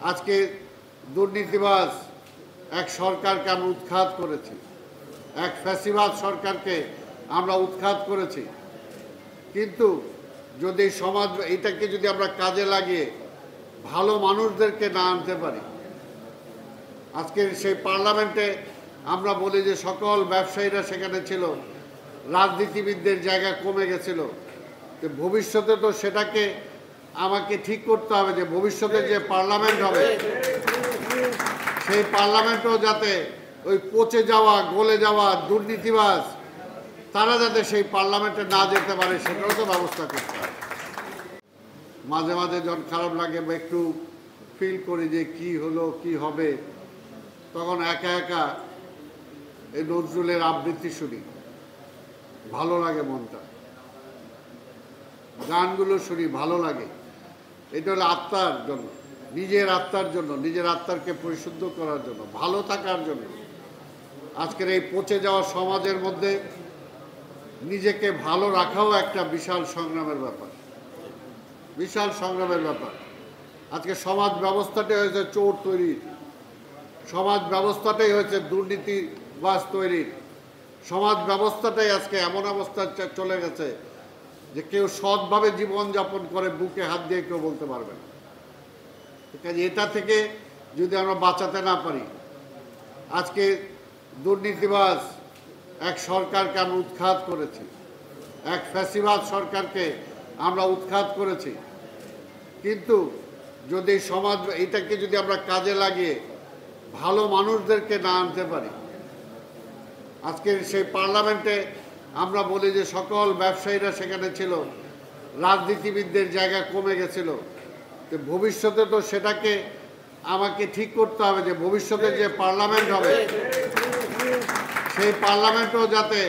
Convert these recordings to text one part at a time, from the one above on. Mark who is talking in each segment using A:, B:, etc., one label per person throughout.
A: আজকে দুর্নীতিবাজ এক সরকারকে আমরা উৎখাত করেছি, এক ফ্যাসিবাদ সরকারকে আমরা উৎখাত করেছি। কিন্তু যদি সমাজ এটাকে যদি আমরা কাজে লাগিয়ে ভালো মানুষদেরকে না আনতে পারি, আজকের সেই পার্লামেন্টে আমরা বলি যে সকল ব্যবসায়ীরা সেখানে ছিল, রাজনীতিবিদদের জায়গা কমে গেছিল। তো ভবিষ্যতে তো সেটাকে আমাকে ঠিক করতে হবে যে ভবিষ্যতে যে পার্লামেন্ট হবে সেই পার্লামেন্টও যাতে ওই পচে যাওয়া গলে যাওয়া দুর্নীতিবাজ তারা যাতে সেই পার্লামেন্টে না যেতে পারে সেটারও তো ব্যবস্থা করতে হবে। মাঝে মাঝে যখন খারাপ লাগে বা একটু ফিল করি যে কি হলো কি হবে, তখন একা একা এই নজরুলের আবৃত্তি শুনি, ভালো লাগে মনটা, গানগুলো শুনি ভালো লাগে। এটা হলো আত্মার জন্য, নিজের আত্মার জন্য, নিজের আত্মাকে পরিশুদ্ধ করার জন্য, ভালো থাকার জন্য। আজকের এই পচে যাওয়া সমাজের মধ্যে নিজেকে ভালো রাখাও একটা বিশাল সংগ্রামের ব্যাপার, বিশাল সংগ্রামের ব্যাপার। আজকে সমাজ ব্যবস্থাটাই হয়েছে চোর তৈরির, সমাজ ব্যবস্থাটাই হয়েছে দুর্নীতিবাজ তৈরির, সমাজ ব্যবস্থাটাই আজকে এমন অবস্থা চলে গেছে যে কেউ সৎভাবে জীবনযাপন করে বুকে হাত দিয়ে কেউ বলতে পারবে না। কাজে এটা থেকে যদি আমরা বাঁচাতে না পারি, আজকে দুর্নীতিবাজ এক সরকারকে আমরা উৎখাত করেছি, এক ফ্যাসিবাদ সরকারকে আমরা উৎখাত করেছি। কিন্তু যদি সমাজ এটাকে যদি আমরা কাজে লাগিয়ে ভালো মানুষদেরকে না আনতে পারি, আজকের সেই পার্লামেন্টে আমরা বলি যে সকল ব্যবসায়ীরা সেখানে ছিল, রাজনীতিবিদদের জায়গা কমে গেছিল। তো ভবিষ্যতে তো সেটাকে আমাকে ঠিক করতে হবে যে ভবিষ্যতে যে পার্লামেন্ট হবে সেই পার্লামেন্টও যাতে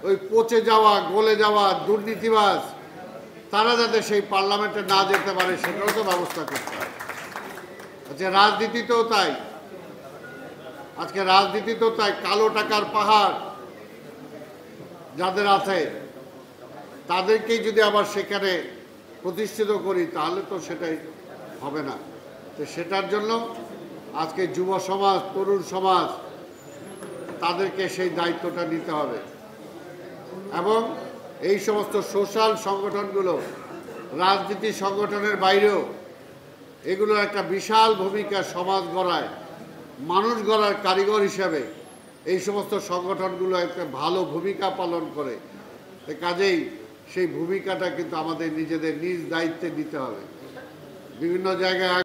A: ওই পচে যাওয়া গলে যাওয়া দুর্নীতিবাজ তারা যাতে সেই পার্লামেন্টে না যেতে পারে সেটারও তো ব্যবস্থা করতে হবে। আচ্ছা, রাজনীতিতেও তাই, আজকে রাজনীতিতেও তাই, কালো টাকার পাহাড় যাদের আছে তাদেরকেই যদি আবার সেখানে প্রতিষ্ঠিত করি তাহলে তো সেটাই হবে না। তো সেটার জন্য আজকে যুব সমাজ, তরুণ সমাজ তাদেরকে সেই দায়িত্বটা নিতে হবে। এবং এই সমস্ত সোশ্যাল সংগঠনগুলো, রাজনীতি সংগঠনের বাইরেও এগুলো একটা বিশাল ভূমিকা সমাজ গড়ায়, মানুষ গড়ার কারিগর হিসাবে এই সমস্ত সংগঠনগুলো একটা ভালো ভূমিকা পালন করে। কাজেই সেই ভূমিকাটা কিন্তু আমাদের নিজেদের নিজ দায়িত্বে নিতে হবে। বিভিন্ন জায়গায়